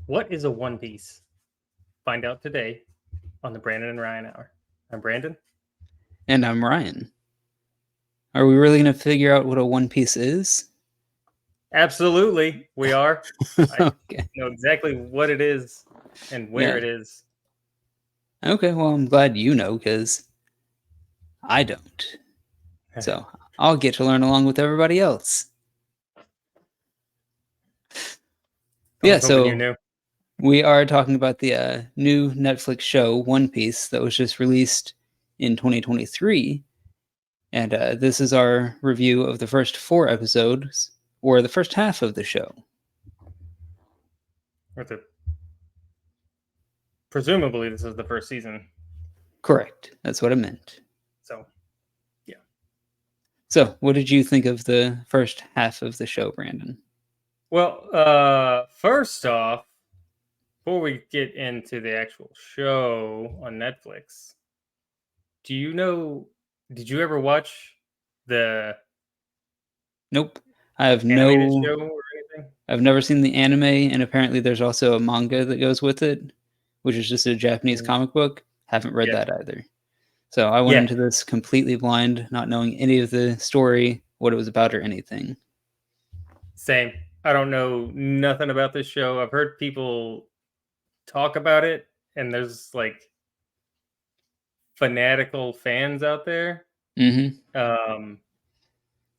What is a One Piece? Find out today on the Brandon and Ryan Hour. I'm Brandon. And I'm Ryan. Are we really going to figure out what a One Piece is? Absolutely, we are. I Okay. know exactly what it is and where Yeah. it is. Okay, well, I'm glad you know because I don't. So I'll get to learn along with everybody else. I Yeah, was hoping you so knew. we are talking about the new Netflix show, One Piece, that was just released in 2023. And this is our review of the first 4 episodes, or the first half of the show. Presumably, this is the first season. Correct. That's what I meant. So, yeah. So, what did you think of the first half of the show, Brandon? Well, first off, before we get into the actual show on Netflix, do you know? Did you ever watch the Nope. I have animated no. show or anything? I've never seen the anime, and apparently there's also a manga that goes with it, which is just a Japanese comic book. Haven't read Yeah. that either. So I went into this completely blind, not knowing any of the story, what it was about, or anything. Same. I don't know nothing about this show. I've heard people talk about it, and there's like fanatical fans out there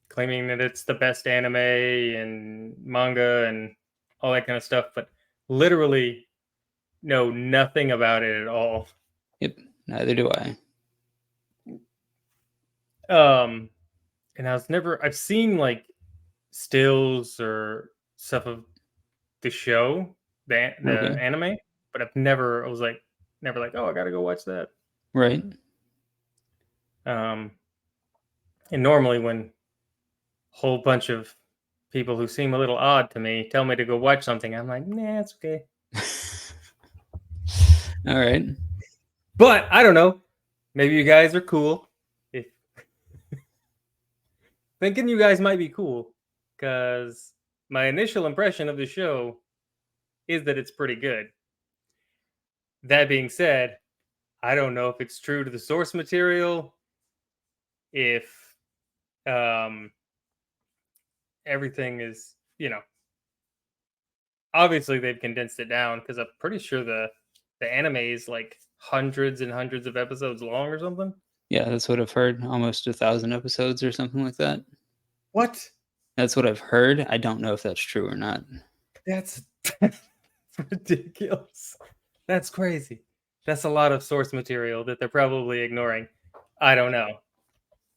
claiming that it's the best anime and manga and all that kind of stuff, but literally know nothing about it at all. Yep, neither do I. And I've seen like stills or stuff of the show, the Okay. anime, but I was like, never like, oh, I gotta go watch that. Right. And normally when a whole bunch of people who seem a little odd to me tell me to go watch something, I'm like, nah, it's okay. All right. But I don't know. Maybe you guys are cool. If thinking you guys might be cool, because my initial impression of the show is that it's pretty good. That being said, I don't know if it's true to the source material, if everything is, obviously they've condensed it down because I'm pretty sure the anime is like hundreds and hundreds of episodes long or something. Yeah, that's what I've heard. Almost 1,000 episodes or something like that. What? That's what I've heard. I don't know if that's true or not. That's ridiculous. That's crazy. That's a lot of source material that they're probably ignoring. I don't know.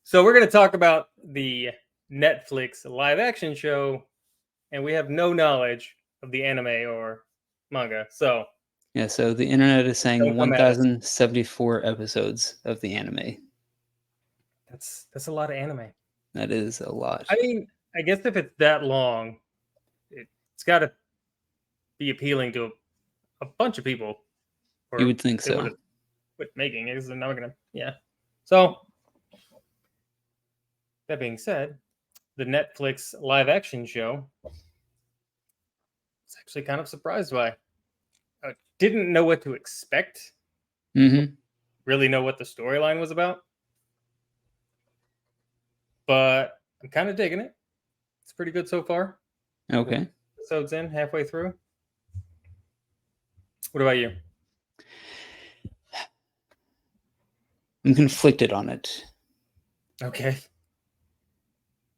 So we're going to talk about the Netflix live action show, and we have no knowledge of the anime or manga. So Yeah, so the internet is saying don't come at us. 1,074 episodes of the anime. That's a lot of anime. That is a lot. I mean, I guess if it's that long, it's got to be appealing to a bunch of people. You would think they so. would have quit making it because they're not gonna. Yeah. So that being said, the Netflix live action show, I was actually kind of surprised by. I didn't know what to expect. Really know what the storyline was about, but I'm kind of digging it. It's pretty good so far. Okay. Episodes in, halfway through. What about you? I'm conflicted on it. Okay.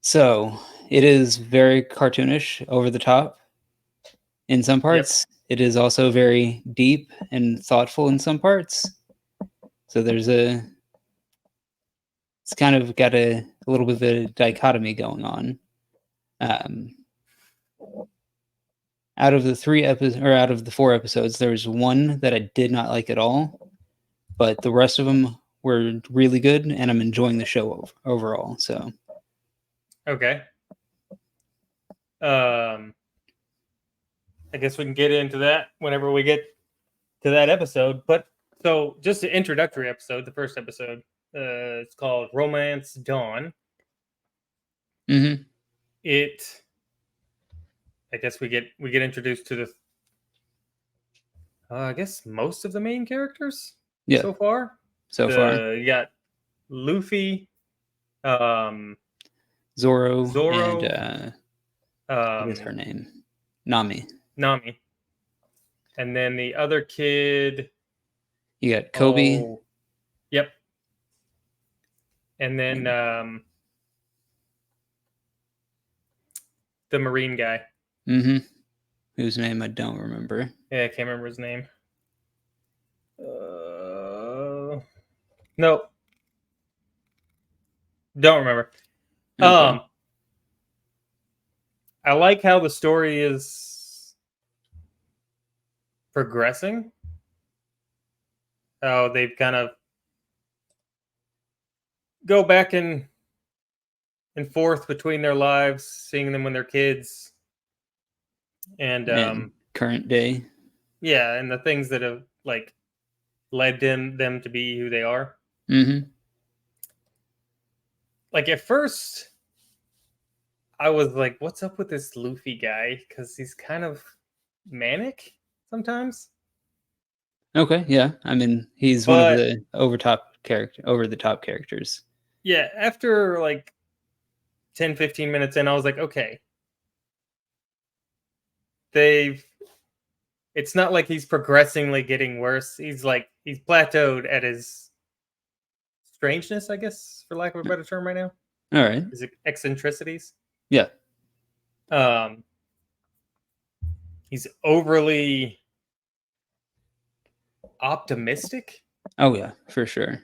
So it is very cartoonish, over the top in some parts. Yep. It is also very deep and thoughtful in some parts. So it's kind of got a little bit of a dichotomy going on. Out of the 4 episodes, there was one that I did not like at all, but the rest of them were really good, and I'm enjoying the show overall. So, okay. I guess we can get into that whenever we get to that episode. But so, just the introductory episode, the first episode, it's called Romance Dawn. I guess we get introduced to I guess most of the main characters Yeah, so far. so far. You got Luffy, um, Zoro and Zoro, what is her um, name? Nami. Nami, and then the other kid. You got Kobe. Oh, yep. And then And, the Marine guy. whose name I don't remember. Yeah, I can't remember his name. No, don't remember. Okay. I like how the story is progressing. How they've kind of go back and forth between their lives, seeing them when they're kids, and And current day. yeah, and the things that have like led them to be who they are. Like at first, I was like, "What's up with this Luffy guy?" Because he's kind of manic sometimes. Okay, yeah. I mean, he's one of But the over the top characters. yeah, after like 10, 15 minutes in, I was like, okay, they've it's not like he's progressively getting worse. He's plateaued at his strangeness, I guess, for lack of a better term right now. All right. His eccentricities. Yeah. Um he's overly optimistic Oh yeah, for sure.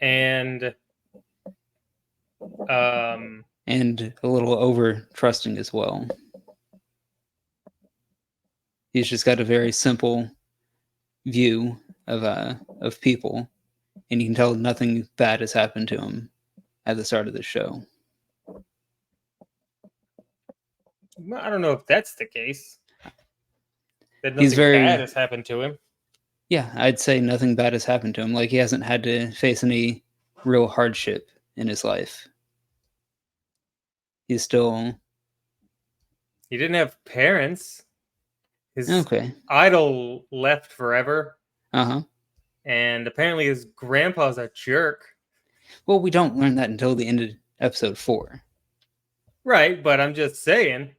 and um And a little over trusting as well. He's just got a very simple view of people, and you can tell nothing bad has happened to him at the start of the show. I don't know if that's the case. That He's nothing bad very has happened to him. Yeah, I'd say nothing bad has happened to him. Like he hasn't had to face any real hardship in his life. He's still He didn't have parents. His okay. idol left forever, Uh-huh. and apparently his grandpa's a jerk. Well, we don't learn that until the end of episode 4. Right, but I'm just saying.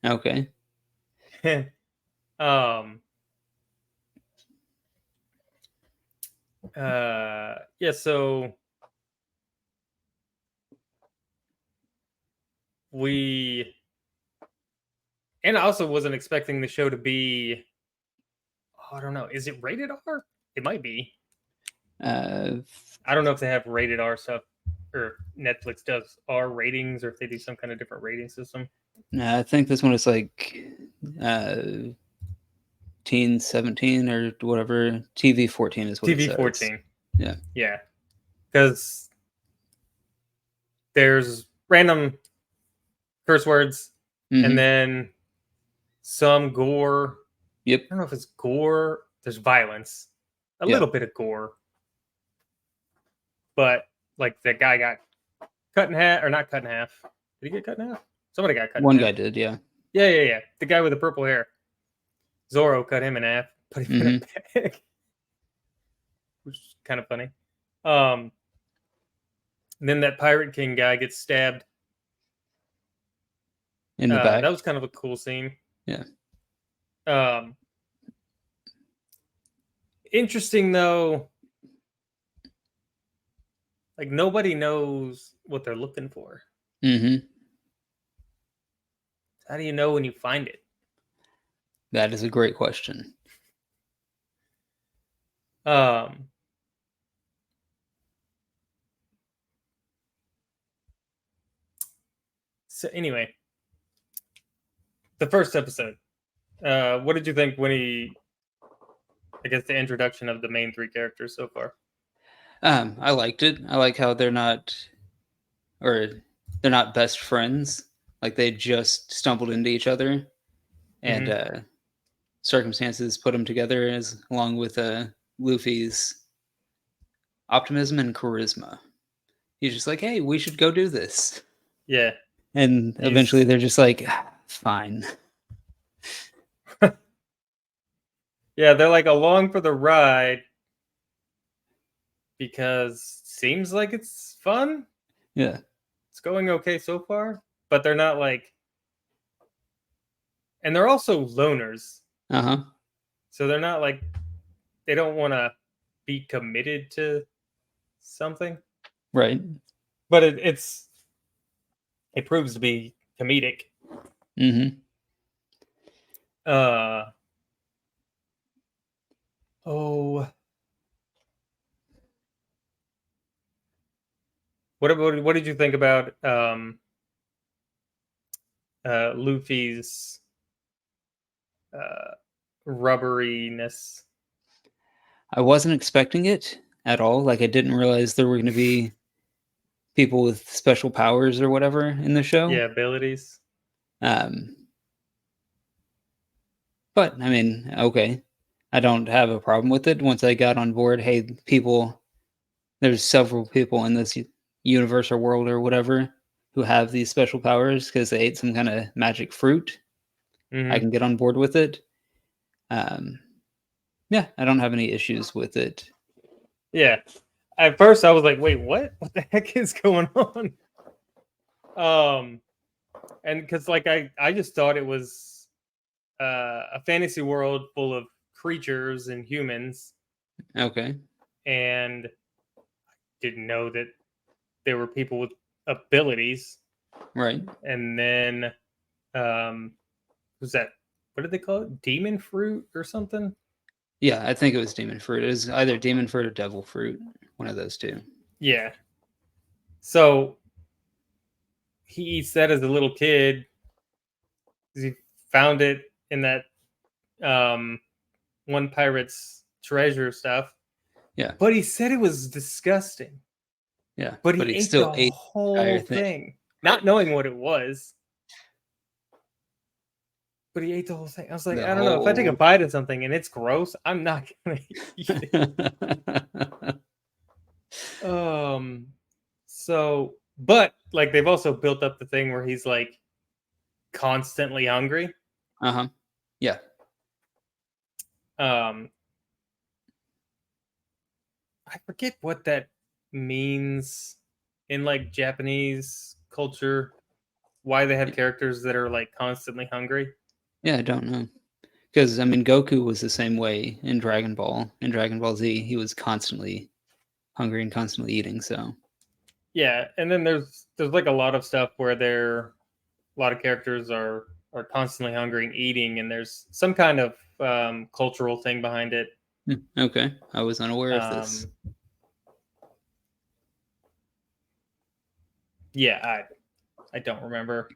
Okay. um yeah, so we and I also wasn't expecting the show to be I don't know, is it rated R? It might be. Uh I don't know if they have rated R stuff or Netflix does R ratings or if they do some kind of different rating system. no, I think this one is like uh teen 17 or whatever. TV 14 is what it TV says. 14. Yeah. Yeah. Because there's random curse words and Mhm. then some gore. Yep. I don't know if it's gore. There's violence, a Yeah. little bit of gore, but like the guy got cut in half, or not cut in half. Did he get cut in half? Somebody got cut One in half. guy did, yeah. Yeah. The guy with the purple hair. Zoro cut him in half, put him in a bag, which is kind of funny. And then that Pirate King guy gets stabbed. In the back. That was kind of a cool scene. Yeah. Interesting though. Like nobody knows what they're looking for. Mhm. How do you know when you find it? That is a great question. Um, so anyway, the first episode. What did you think when I guess the introduction of the main three characters so far? I liked it. I like how they're not best friends. Like they just stumbled into each other, and circumstances put them together, as along with Luffy's optimism and charisma. He's just like, "Hey, we should go do this," Yeah, and eventually he's they're just like, "Fine." Yeah, they're like along for the ride because seems like it's fun. Yeah. It's going okay so far, but they're not like, and they're also loners. Uh-huh. So they're not like, they don't want to be committed to something, Right. but it proves to be comedic. Mm-hmm. Uh oh, what did you think about Luffy's uh rubberiness? I wasn't expecting it at all. Like, I didn't realize there were going to be people with special powers or whatever in the show. Yeah, abilities. Um, but I mean, okay, I don't have a problem with it. Once I got on board, hey, people, there's several people in this universe or world or whatever who have these special powers because they ate some kind of magic fruit. I Hmm. can get on board with it. Um, yeah, I don't have any issues with it. Yeah. At first I was like, wait, what? What the heck is going on? Um and because like I just thought it was a fantasy world full of creatures and humans, Okay, and didn't know that there were people with abilities. right. And then was that, what did they call it, demon fruit or something? Yeah, I think it was demon fruit. It was either demon fruit or devil fruit, one of those two. Yeah, so he eats that as a little kid because he found it in that um one pirate's treasure stuff, Yeah, but he said it was disgusting, yeah, but but he he ate still the ate the entire whole thing. thing not knowing what it was, but he ate the whole thing. I was like, The I don't know, if I take a whole. bite of something and it's gross, I'm not gonna eat it. Um, so, but like they've also built up the thing where he's like constantly hungry. Uh-huh. Yeah. Um, I forget what that means in like Japanese culture. Why they have characters that are like constantly hungry. Yeah, I don't know. Because I mean, Goku was the same way in Dragon Ball. In Dragon Ball Z, he was constantly hungry and constantly eating. So Yeah, and then there's like a lot of stuff where a lot of characters are constantly hungry and eating, and there's some kind of cultural thing behind it. okay, I was unaware of this. Um, yeah, I don't remember.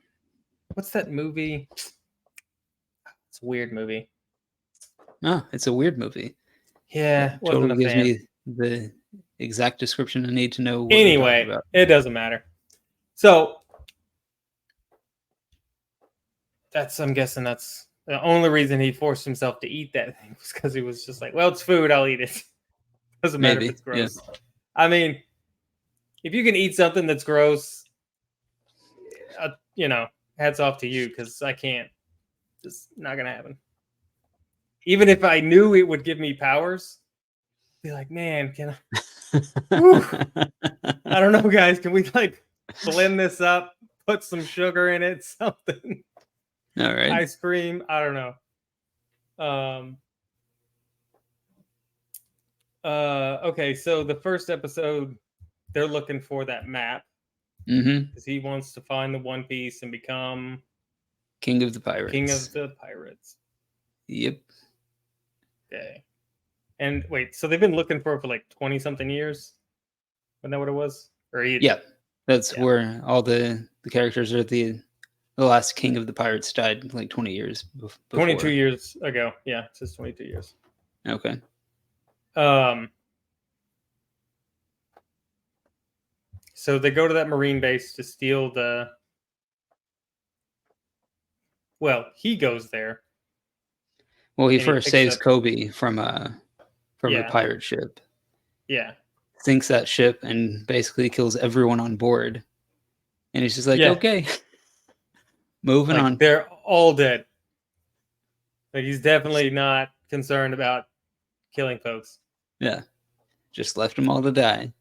What's that movie? It's a weird movie. Oh, it's a weird movie. Yeah, wasn't Totally a gives fan. me the exact description I need to know what you're talking Anyway, about. it doesn't matter. So I'm guessing that's the only reason he forced himself to eat that thing was because he was just like, well, it's food, I'll eat it. Doesn't matter if Maybe. it's Yeah. gross. I mean, if you can eat something that's gross, you know, hats off to you, because I can't. Just not gonna happen. Even if I knew it would give me powers, be like, man, can I? Whew, I don't know, guys. Can we like blend this up, put some sugar in it, something, All right. ice cream? I don't know. Um. Okay. So the first episode, they're looking for that map Mm-hmm. because he wants to find the One Piece and become King of the king of Pirates. the pirates. Yep. Okay. And wait, so they've been looking for it for like 20 something years? Isn't that what it was? Or he, Yeah. That's yeah, where all the characters are the last king of the pirates died like 20 years 22 before. years ago. Yeah, it says 22 years. Okay. Um, so they go to that Marine base to steal the. Well, he goes there Well, he and he first picks saves up. Kobe from a Yeah, pirate ship, yeah, sinks that ship, and basically kills everyone on board. And he's just like, yeah. okay, moving Like on. they're all dead. Like he's definitely not concerned about killing folks. Yeah. Just left them all to die.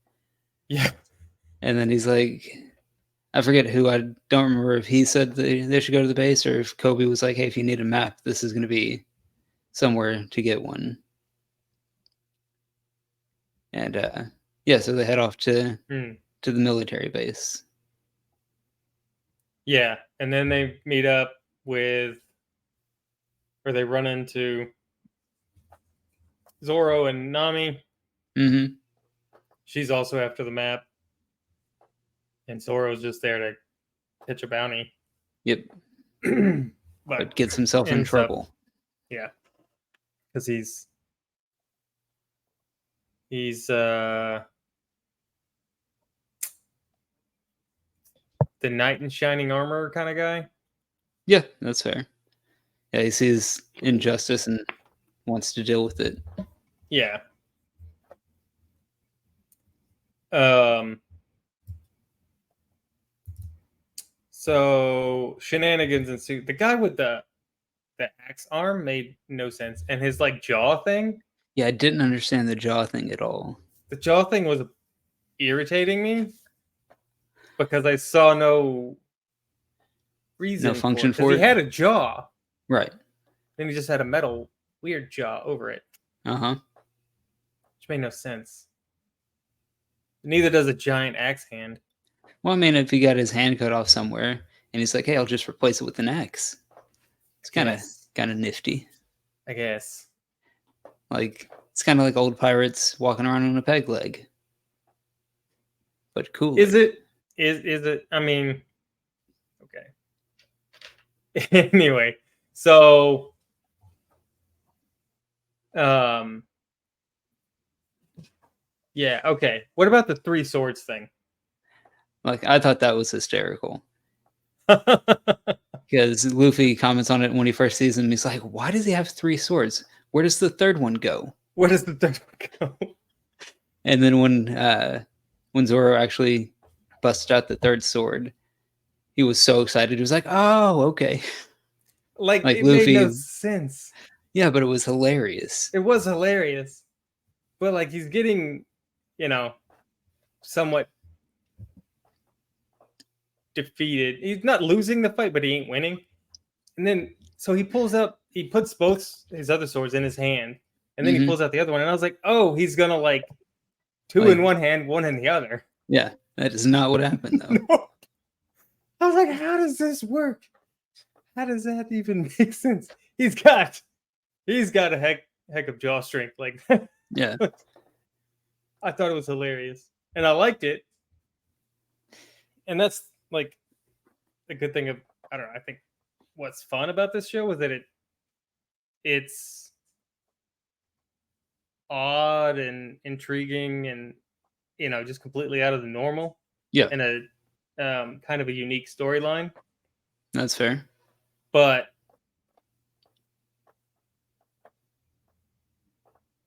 Yeah. And then he's like, I forget who, I don't remember if he said they should go to the base or if Kobe was like, hey, if you need a map, this is going to be somewhere to get one. And yeah, so they head off to the military base. Yeah, and then they meet up with, or they run into Zoro and Nami. Mm-hmm. She's also after the map, and Zoro's just there to pitch a bounty. Yep. but gets himself in trouble. Yeah, because he's the knight in shining armor kind of guy. Yeah, that's fair. Yeah, he sees injustice and wants to deal with it. Yeah. So shenanigans ensue. The guy with the axe arm made no sense, and his like jaw thing. Yeah, I didn't understand the jaw thing at all. The jaw thing was irritating me because I saw no reason, no function for it. He had a jaw, right? Then he just had a metal weird jaw over it. Which made no sense. Neither does a giant axe hand. Well, I mean, if he got his hand cut off somewhere and he's like, "Hey, I'll just replace it with an axe," it's kind of nifty. I guess. Like it's kind of like old pirates walking around on a peg leg, but cool. Is it? Is it? I mean, okay. Anyway, so yeah, okay. What about the 3 swords thing? Like I thought that was hysterical. Because Luffy comments on it when he first sees him. He's like, "Why does he have 3 swords? Where does the third one go? Where does the third one go?" And then when Zoro actually busted out the third sword, he was so excited. He was like, "Oh, okay." Like it Luffy, made no sense. Yeah, but it was hilarious. It was hilarious. But like he's getting, somewhat defeated. He's not losing the fight, but he ain't winning. And then so he puts both his other swords in his hand, and then he pulls out the other one, and I was like, oh, he's gonna like 2 in one hand, 1 in the other. Yeah, that is not what happened though. No. I was like, how does this work? How does that even make sense? He's got a heck of jaw strength like that. Yeah. I thought it was hilarious. And I liked it. And that's like the good thing of, I don't know, I think what's fun about this show is that it's odd and intriguing and just completely out of the normal. Yeah. And a kind of a unique storyline. That's fair. But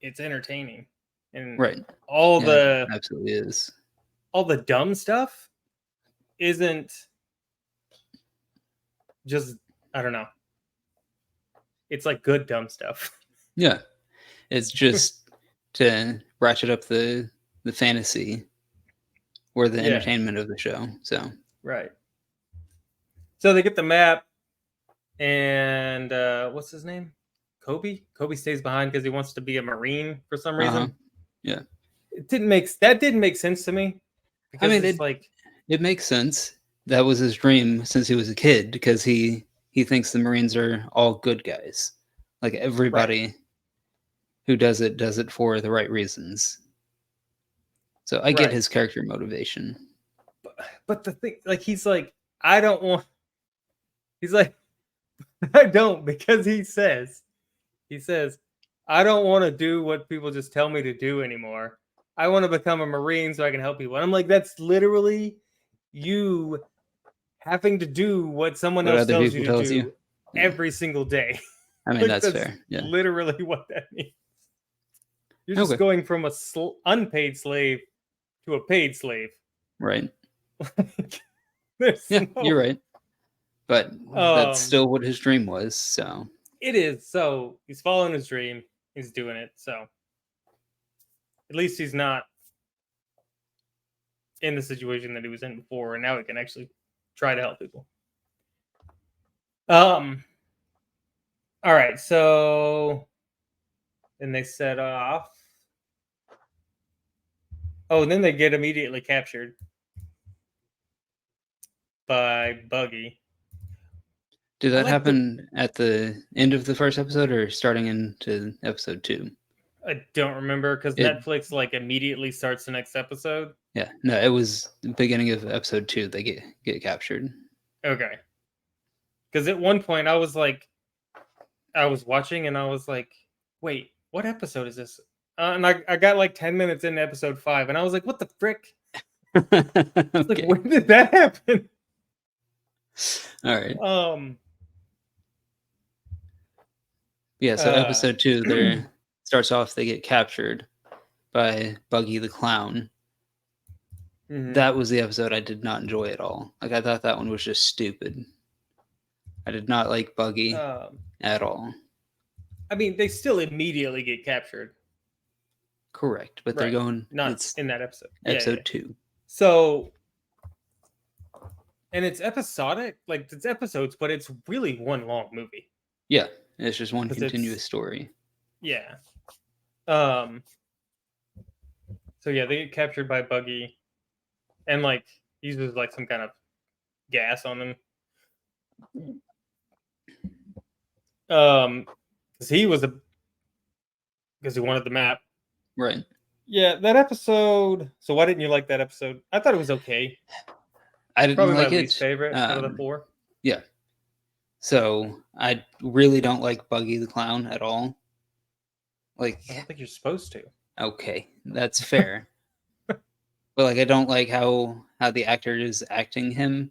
it's entertaining. And right. Absolutely is. All the dumb stuff isn't just, I don't know. It's like good dumb stuff. Yeah. It's just to ratchet up the fantasy or the entertainment of the show. So right. So they get the map, and what's his name? Kobe stays behind because he wants to be a Marine for some reason. Yeah. That didn't make sense to me. I mean, it makes sense. That was his dream since he was a kid, because he thinks the Marines are all good guys. Like everybody who does it for the right reasons. So I get his character motivation. But the thing, like, he's like, I don't want. He's like, I don't, because he says, I don't want to do what people just tell me to do anymore. I want to become a Marine so I can help people. And I'm like, that's literally you having to do what someone else tells you to do every single day. I mean, that's fair. Yeah. Literally what that means. You're just going from a unpaid slave to a paid slave. Right. You're right. But that's still what his dream was. So it is. So he's following his dream. he's doing it. So at least he's not in the situation that he was in before, and now he can actually try to help people. All right, so then they set off. Oh, and then they get immediately captured by Buggy. Did that happen at the end of the first episode or starting into episode 2? I don't remember because Netflix like immediately starts the next episode. Yeah, no, it was the beginning of episode 2. They get captured. Okay. Because at one point I was watching and I was like, wait, what episode is this? And I got like 10 minutes into episode 5 and I was like, what the frick? Okay. Like, when did that happen? All right. Yeah, so episode 2, there starts off, they get captured by Buggy the Clown. Mm-hmm. That was the episode I did not enjoy at all. Like, I thought that one was just stupid. I did not like Buggy at all. I mean, they still immediately get captured. Correct, but they're going... Not in that episode. Episode 2. So... And it's episodic, like it's episodes, but it's really one long movie. Yeah, it's just one continuous story. Yeah. So yeah, they get captured by Buggy, and like uses like some kind of gas on them. Because he wanted the map. Right. Yeah, that episode. So why didn't you like that episode? I thought it was okay. I didn't Probably like my least favorite out of the 4. Yeah. So I really don't like Buggy the Clown at all. Like, I don't think you're supposed to. Okay, that's fair. But like, I don't like how the actor is acting him.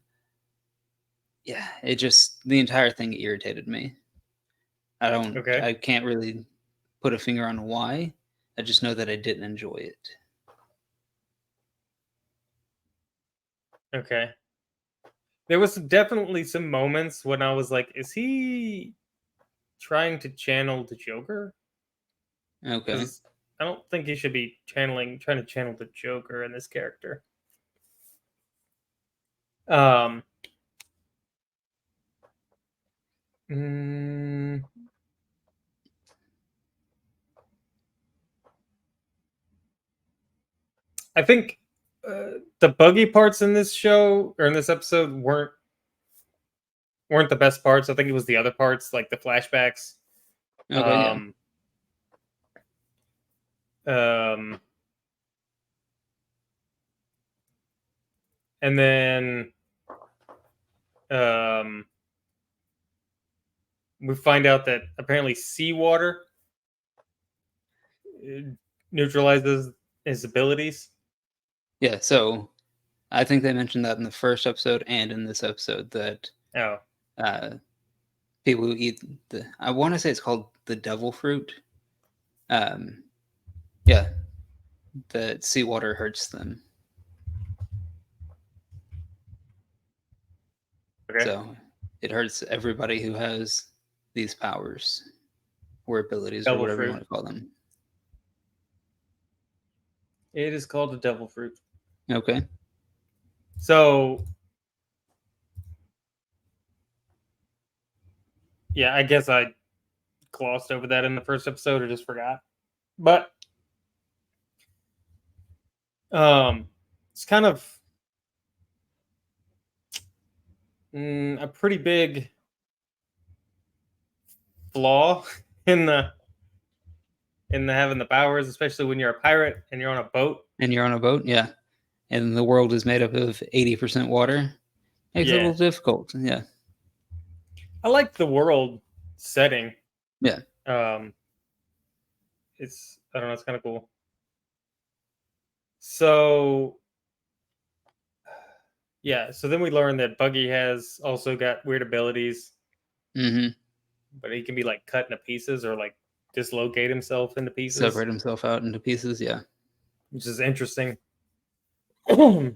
Yeah, it just, the entire thing irritated me. I can't really put a finger on why. I just know that I didn't enjoy it. Okay. There was definitely some moments when I was like, is he trying to channel the Joker? Okay. I don't think he should be trying to channel the Joker in this character. I think the Buggy parts in this show or in this episode weren't the best parts. I think it was the other parts, like the flashbacks. Okay. And then we find out that apparently seawater neutralizes his abilities. Yeah, so I think they mentioned that in the first episode and in this episode that people who eat I want to say it's called the devil fruit. Yeah, that seawater hurts them. Okay. So it hurts everybody who has these powers or abilities or whatever you want to call them. It is called a devil fruit. Okay. So yeah, I guess I glossed over that in the first episode or just forgot. But it's kind of a pretty big flaw in the having the powers, especially when you're a pirate and you're on a boat. Yeah. And the world is made up of 80% water. Makes it a little difficult. Yeah. I like the world setting. Yeah. It's kind of cool. So yeah, so then we learn that Buggy has also got weird abilities. Mm-hmm. But he can be like cut into pieces or like dislocate himself into pieces. Separate himself out into pieces, yeah. Which is interesting. Yeah,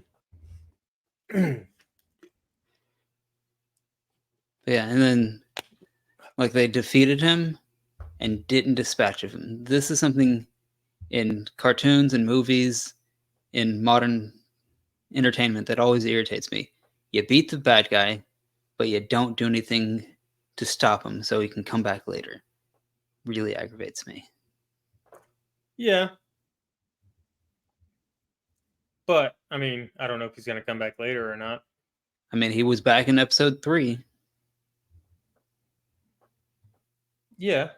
and then like they defeated him and didn't dispatch of him. This is something in cartoons and movies, in modern entertainment, that always irritates me. You beat the bad guy, but you don't do anything to stop him so he can come back later. Really aggravates me. Yeah. But, I mean, I don't know if he's going to come back later or not. I mean, he was back in episode 3. Yeah.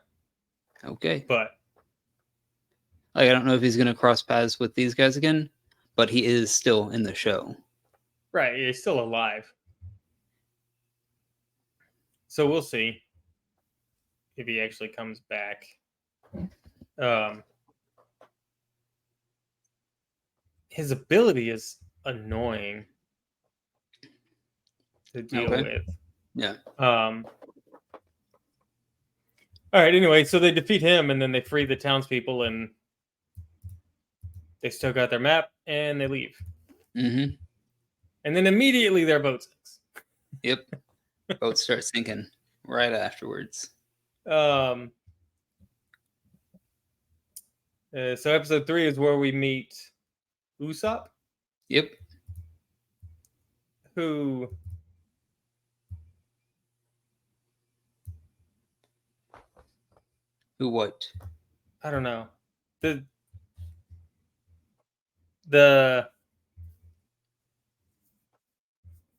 Okay. But, Like, I don't know if he's going to cross paths with these guys again, but he is still in the show. right, he's still alive. So we'll see if he actually comes back. His ability is annoying to deal with. Yeah. All right. Anyway, so they defeat him, and then they free the townspeople, and they still got their map, and they leave. Mm-hmm. And then immediately their boat sinks. Yep. Boats start sinking right afterwards. So episode 3 is where we meet Usopp. Yep. Who what? I don't know. The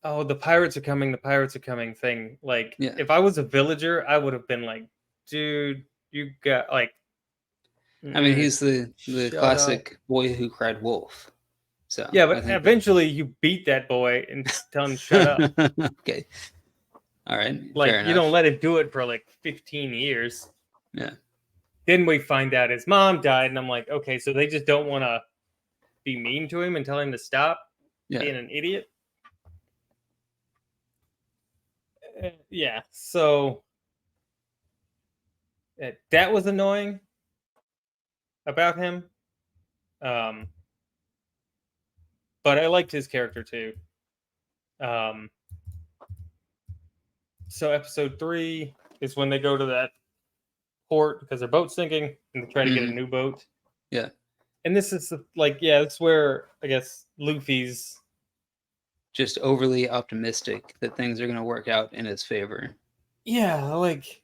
oh, the pirates are coming thing. Like, Yeah. if I was a villager, I would have been like, dude, you got like. I mean, he's the classic up. boy who cried wolf. So Yeah, but eventually you beat that boy and tell him shut up. Okay. All right. Like, fair you enough. don't let him do it for like 15 years. Yeah. Then we find out his mom died, and I'm like, okay, so they just don't want to be mean to him and tell him to stop being an idiot. Yeah, so that was annoying about him. But I liked his character too. So episode 3 is when they go to that port because their boat's sinking and they try to get a new boat. Yeah. And this is like, yeah, it's where I guess Luffy's just overly optimistic that things are going to work out in his favor. Yeah, like,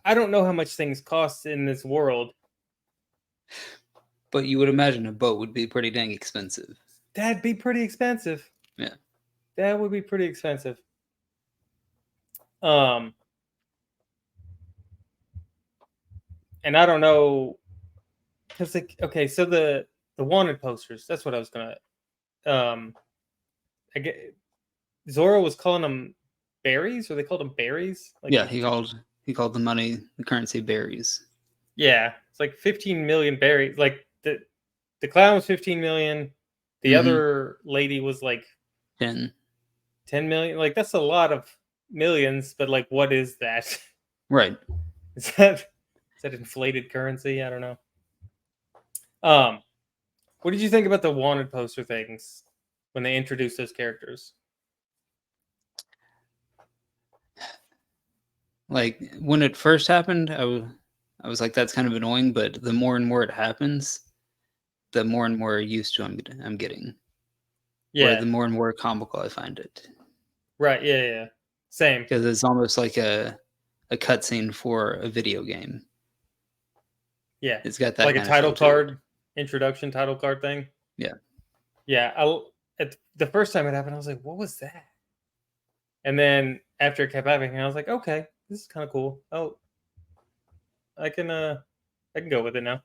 I don't know how much things cost in this world. But you would imagine a boat would be pretty dang expensive. That'd be pretty expensive. Yeah. That would be pretty expensive. And I don't know, because like, okay, so the wanted posters. That's what I was gonna. I get Zoro was calling them berries, or they called them berries. Like, yeah, he called the money, the currency, berries. Yeah, it's like 15 million berries. Like the clown was 15 million. The other lady was like 10 million. Like, that's a lot of millions, but like, what is that? Right. Is that inflated currency? I don't know. What did you think about the wanted poster things when they introduced those characters? Like, when it first happened, I was like, that's kind of annoying, but the more and more it happens, the more and more used to I'm getting. Yeah. Or the more and more comical I find it. Right, yeah. Same. Because it's almost like a cutscene for a video game. Yeah. It's got that like kind a title of feel card, introduction title card thing. Yeah. Yeah. The first time it happened, I was like, what was that? And then after it kept happening, I was like, okay, this is kind of cool. Oh, I can go with it now.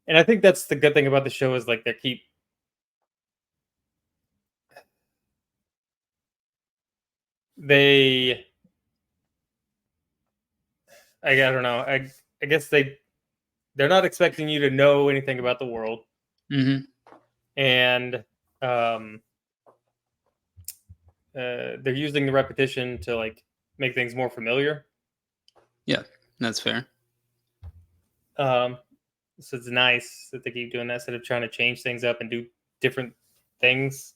And I think that's the good thing about the show is like I don't know. I guess they're not expecting you to know anything about the world. And they're using the repetition to like make things more familiar. Yeah, that's fair. So it's nice that they keep doing that instead of trying to change things up and do different things.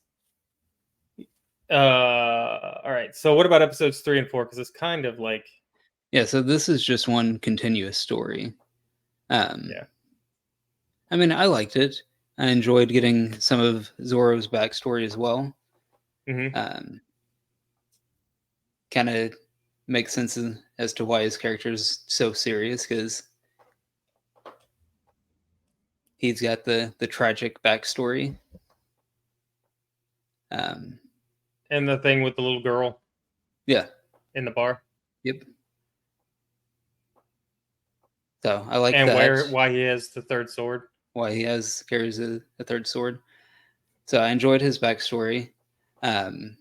All right. So what about episodes 3 and 4? Because it's kind of like Yeah, so this is just one continuous story. Yeah. I mean, I liked it. I enjoyed getting some of Zoro's backstory as well. Hmm. Kind of makes sense as to why his character is so serious, because he's got the tragic backstory. Um, And the thing with the little girl yeah, in the bar, yep. So I like and that. why he has the third sword. Why he carries a third sword. So I enjoyed his backstory. Um,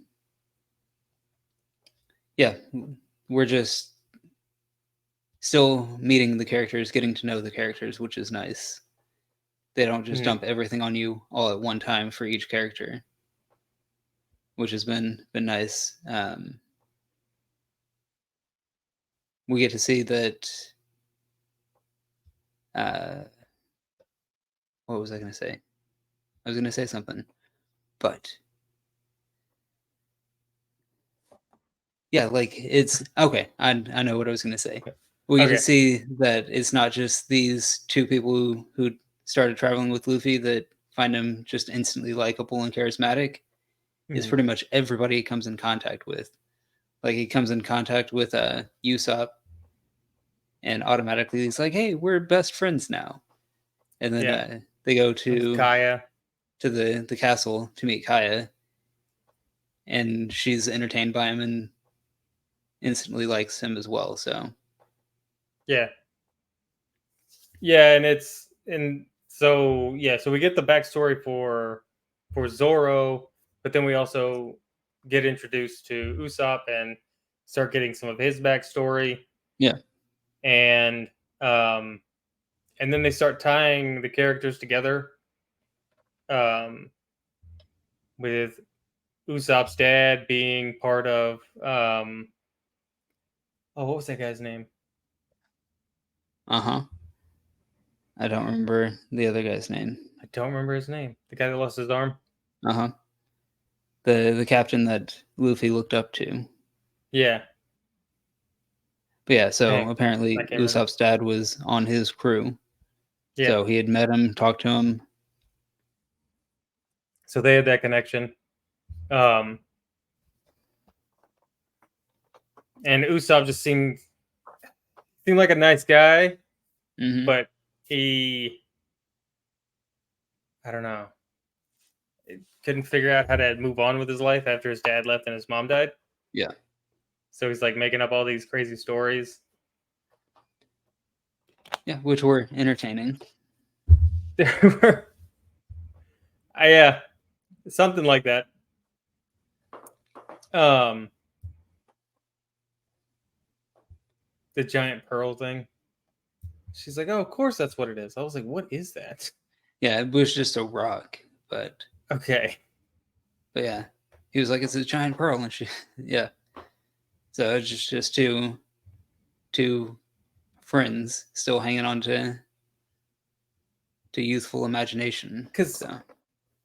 yeah, we're just still meeting the characters, getting to know the characters, which is nice. They don't just Hmm. dump everything on you all at one time for each character, which has been nice. We get to see that. Uh, what was I going to say? I was going to say something, but yeah, like it's okay. I know what I was going to say. We get to Okay. see that it's not just these two people who started traveling with Luffy that find him just instantly likable and charismatic. It's Hmm. pretty much everybody he comes in contact with. Like he comes in contact with Usopp, and automatically he's like, "Hey, we're best friends now." And then Yeah. they go With to Kaya. the castle to meet Kaya, and she's entertained by him and instantly likes him as well. So Yeah. Yeah, and so yeah, so we get the backstory for Zoro, but then we also get introduced to Usopp and start getting some of his backstory, yeah, and um, and then they start tying the characters together, um, with Usopp's dad being part of oh, what was that guy's name? uh huh. I don't remember the other guy's name. I don't remember his name. The guy that lost his arm. Uh huh. The captain that Luffy looked up to. Yeah, But yeah, so dang, I apparently can't remember. Usopp's dad was on his crew. Yeah, So he had met him, talked to him. so they had that connection. Um, and Usopp just seemed like a nice guy, Hmm. but he, I don't know, couldn't figure out how to move on with his life after his dad left and his mom died. Yeah. So he's like making up all these crazy stories. Yeah, which were entertaining. There were, yeah, something like that. Um, the giant pearl thing. She's like, "Oh, of course that's what it is." I was like, "What is that?" Yeah, it was just a rock, Okay. but yeah, he was like, "It's a giant pearl," and she, yeah. So it's just two friends still hanging on to youthful imagination. Because So,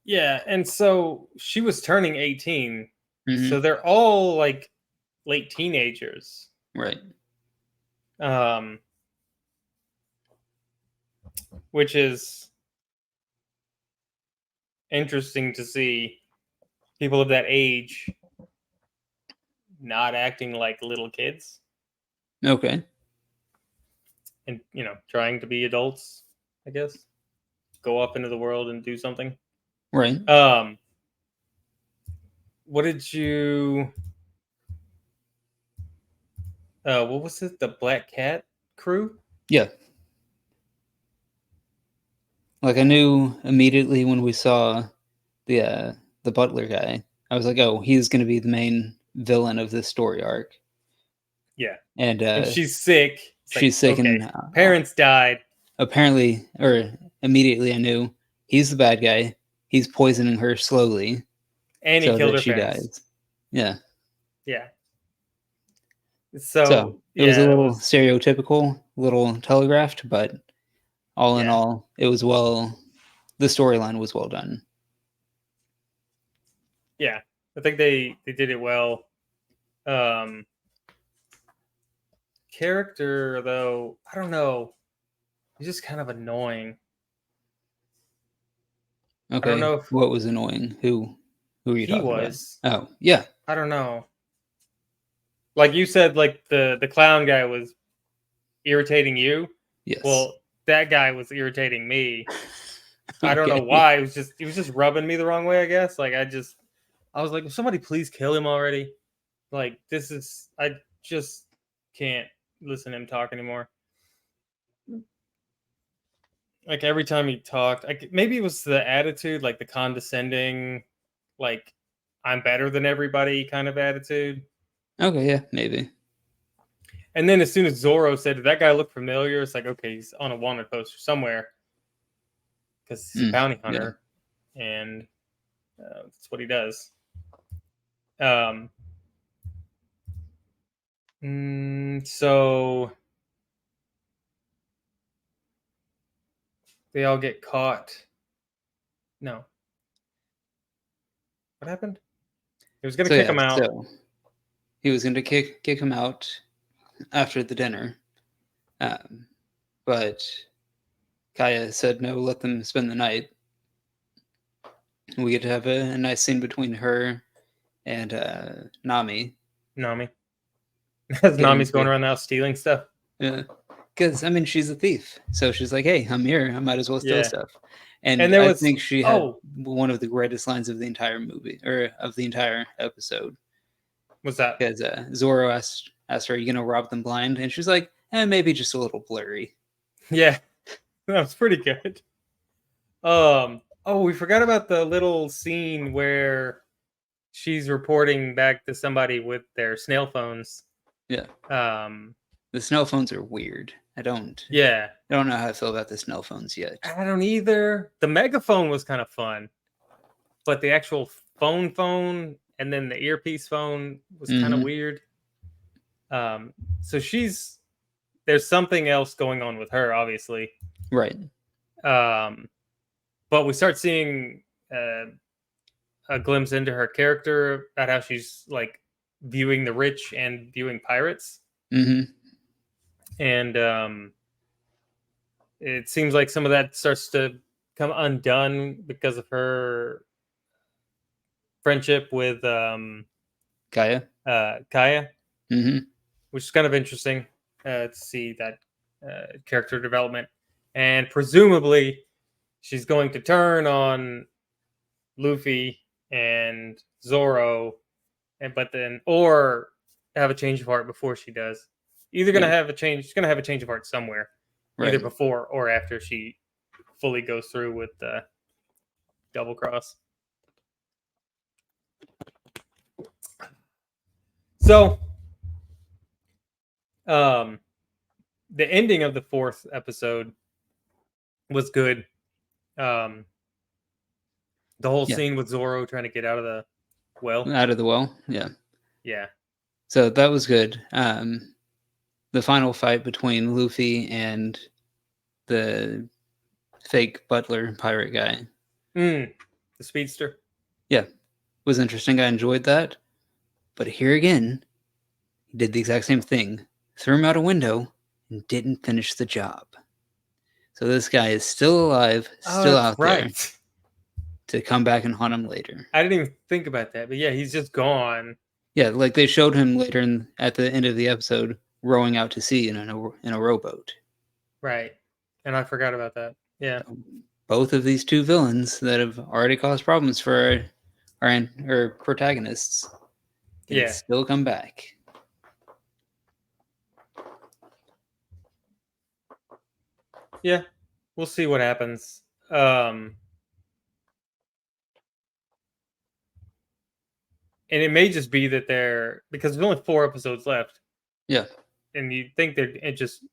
yeah, and so she was turning 18, so hmm, they're all like late teenagers. right, Um, which is interesting to see people of that age not acting like little kids okay, and trying to be adults, I guess. Go off into the world and do something. right, Um, what did you what was it? The Black Cat crew? yeah. Like I knew immediately when we saw the uh, the butler guy, I was like, "Oh, he's going to be the main villain of this story arc." Yeah. And And she's sick. It's like, she's sick, okay, and parents died apparently, or immediately, I knew he's the bad guy. He's poisoning her slowly and he so killed that her she parents. dies. Yeah. Yeah. So So, it was a yeah, it little was stereotypical, a little telegraphed, but all in yeah. all, it was well. The storyline was well done. Yeah. I think they did it well. Um character, though, I don't know. He's just kind of annoying. I don't Okay, know if what was annoying? Who are you he talking about? was. Oh, yeah, I don't know. Like you said, like the clown guy was irritating you. yes. Well, that guy was irritating me. I don't know Okay. why. He was just rubbing me the wrong way, I guess. I was like, somebody please kill him already. Like I just can't listen to him talk anymore. Like every time he talked, like maybe it was the attitude, like the condescending, like I'm better than everybody kind of attitude. Okay, yeah, maybe. And then as soon as Zorro said, "Did that guy look familiar?" It's like, okay, he's on a wanted poster somewhere because he's a bounty Yeah. hunter, and that's what he does. Um, so they all get caught. No, what happened? He was gonna So kick yeah, him out. so he was going to kick him out after the dinner, um, but Kaya said no, let them spend the night. We get to have a nice scene between her and Nami Nami, as getting Nami's going to, around the house stealing stuff. because I mean she's a thief, so she's like, hey, I'm here, I might as well steal Yeah, stuff. and And there I was think she had one of the greatest lines of the entire movie or of the entire episode. what's that? Because Zoro asked her, "Are you gonna rob them blind?" And she's like, maybe just a little blurry. Yeah, that was pretty good. Oh, we forgot about the little scene where she's reporting back to somebody with their snail phones. Yeah, Um, the snail phones are weird. yeah, I don't know how I feel about the snail phones yet. I don't either. The megaphone was kind of fun, but the actual phone and then the earpiece phone was kind of Mm-hmm. weird. So there's something else going on with her, obviously. Right. Um, but we start seeing uh, a glimpse into her character about how she's like viewing the rich and viewing pirates, Mm-hmm. and it seems like some of that starts to come undone because of her friendship with Kaya. Kaya, Mm-hmm. which is kind of interesting to see that character development. And presumably, she's going to turn on Luffy and Zoro, or have a change of heart before she does. Either gonna Yeah. have a change. She's gonna have a change of heart somewhere, either Right. before or after she fully goes through with the double cross. So, um, the ending of the fourth episode was good. Um, the whole Yeah. scene with Zoro trying to get out of the well. Out of the well. Yeah. Yeah. So that was good. The final fight between Luffy and the fake butler pirate guy. The speedster. Yeah, was interesting. I enjoyed that. But here again, he did the exact same thing. Threw him out a window and didn't finish the job. So this guy is still alive, Oh, still that's out there right. to come back and haunt him later. I didn't even think about that, but yeah, he's just gone. Yeah, like they showed him later at the end of the episode rowing out to sea in a rowboat. Right. And I forgot about that. Yeah. So both of these two villains that have already caused problems for our protagonists can Yeah. still come back. Yeah. We'll see what happens. Um and it may just be that they're because there's only 4 episodes left, Yeah. and you think they'd just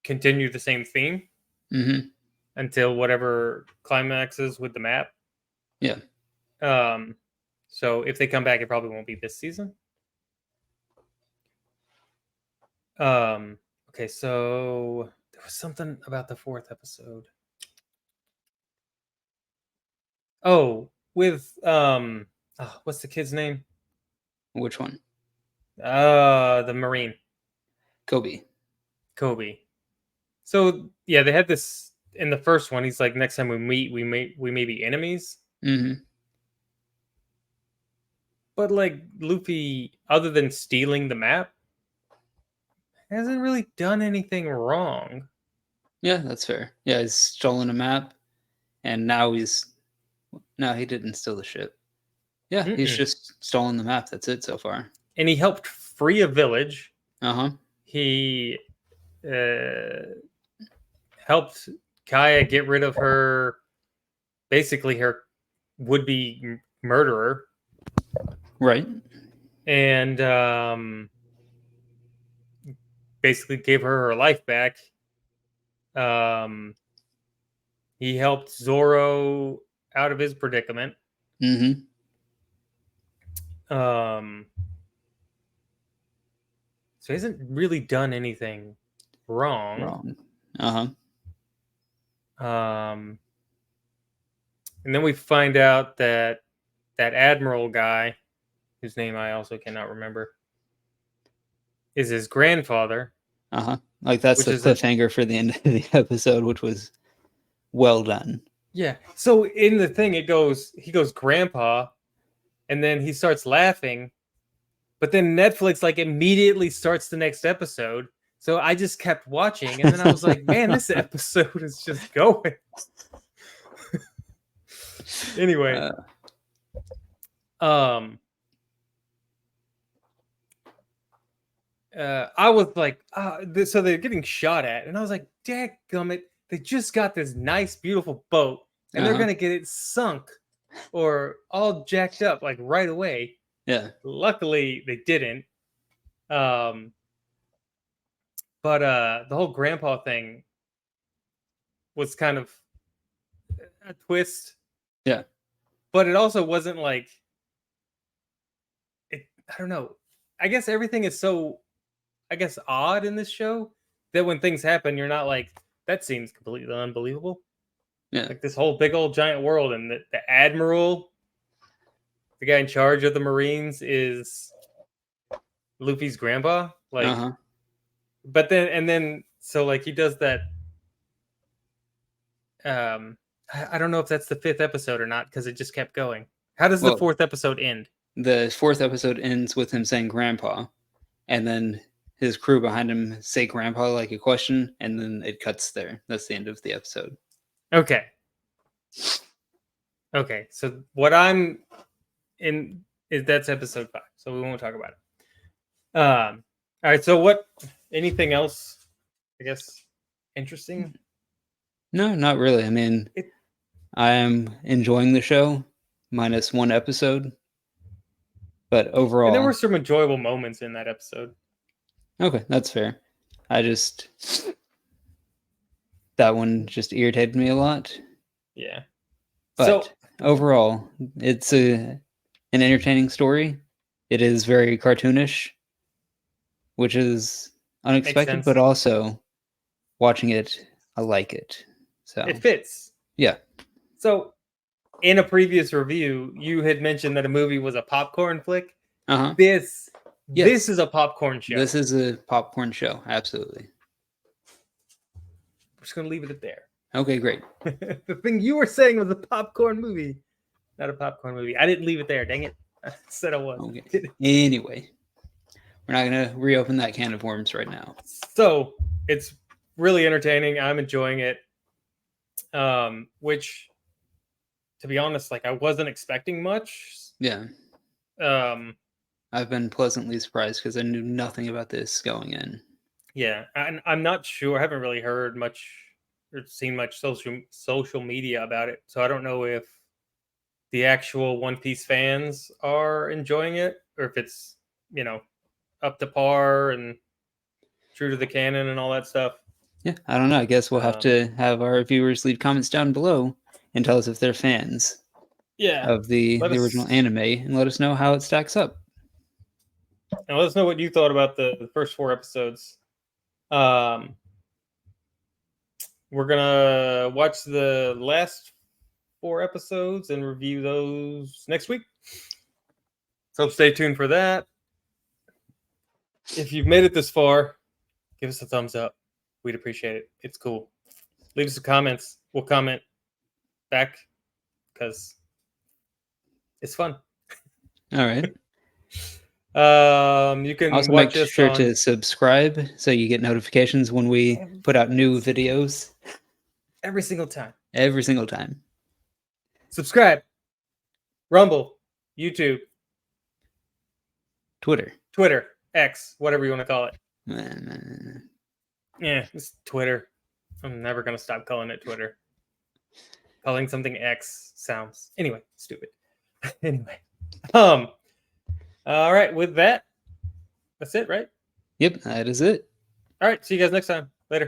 continue the same theme Mm-hmm. until whatever climaxes with the map. Yeah. Um so if they come back, it probably won't be this season. Okay, so there was something about the fourth episode. Oh, with what's the kid's name? Which one? The Marine. Kobe. Kobe. So yeah, they had this in the first one. He's like, next time we meet, we may be enemies. Mm-hmm. But like Luffy, other than stealing the map, hasn't really done anything wrong. Yeah, that's fair. Yeah, he's stolen a map, and now he didn't steal the ship. Yeah, he's Mm-mm. just stolen the map. That's it so far. And he helped free a village. Uh-huh. He helped Kaya get rid of basically her would-be murderer, Right. and basically gave her life back. He helped Zoro out of his predicament. Mm-hmm. So he hasn't really done anything wrong. Wrong. Uh-huh. And then we find out that admiral guy, whose name I also cannot remember, is his grandfather. Uh-huh. Like that's Which the is a cliffhanger for the end of the episode, which was well done. yeah. So in the thing, he goes grandpa, and then he starts laughing, but then Netflix like immediately starts the next episode. So I just kept watching, and then I was like, man, this episode is just going. Anyway, I was like, so they're getting shot at, and I was like, dadgummit, they just got this nice, beautiful boat, and they're gonna get it sunk or all jacked up like right away. Yeah. Luckily, they didn't. But the whole grandpa thing was kind of a twist. Yeah. But it also wasn't like it. I don't know. I guess everything is so, odd in this show that when things happen, you're not like, that seems completely unbelievable. Yeah. Like this whole big old giant world, and the admiral, the guy in charge of the Marines, is Luffy's grandpa. Like, but then so like he does that. I don't know if that's the 5th episode or not because it just kept going. How does the 4th episode end? The 4th episode ends with him saying grandpa, and then his crew behind him say grandpa like a question, and then it cuts there. That's the end of the episode. Okay. So what I'm in is that's episode 5, so we won't talk about it. All right, so anything else, I guess, interesting? No, not really. I mean, I am enjoying the show, minus one episode. But overall... And there were some enjoyable moments in that episode. Okay, that's fair. That one just irritated me a lot. Yeah. But overall, it's an entertaining story. It is very cartoonish, which is unexpected, but also watching it, I like it. So it fits. Yeah. So in a previous review, you had mentioned that a movie was a popcorn flick. This is a popcorn show. This is a popcorn show, absolutely. We're just gonna leave it at there. Okay, great. The thing you were saying was a popcorn movie, not a popcorn movie. I didn't leave it there. Dang it! I said I was. Okay. Anyway, we're not gonna reopen that can of worms right now. So it's really entertaining. I'm enjoying it. Which, to be honest, like I wasn't expecting much. Yeah. I've been pleasantly surprised because I knew nothing about this going in. Yeah, and I'm not sure. I haven't really heard much or seen much social media about it, so I don't know if the actual One Piece fans are enjoying it or if it's up to par and true to the canon and all that stuff. Yeah, I don't know. I guess we'll have to have our viewers leave comments down below and tell us if they're fans of the original anime and let us know how it stacks up. And let us know what you thought about the first 4 episodes. We're gonna watch the last 4 episodes and review those next week. So stay tuned for that. If you've made it this far, give us a thumbs up. We'd appreciate it. It's cool. Leave us some comments. We'll comment back because it's fun. All right. You can Also, watch make us sure on to subscribe so you get notifications when we put out new videos every single time. every single time. Subscribe. Rumble, YouTube, Twitter. X, whatever you want to call it. Uh, Yeah, it's Twitter. I'm never gonna stop calling it Twitter. Calling something X sounds anyway stupid. Anyway, all right. With that, that's it, right? Yep, that is it. All right. See you guys next time. Later.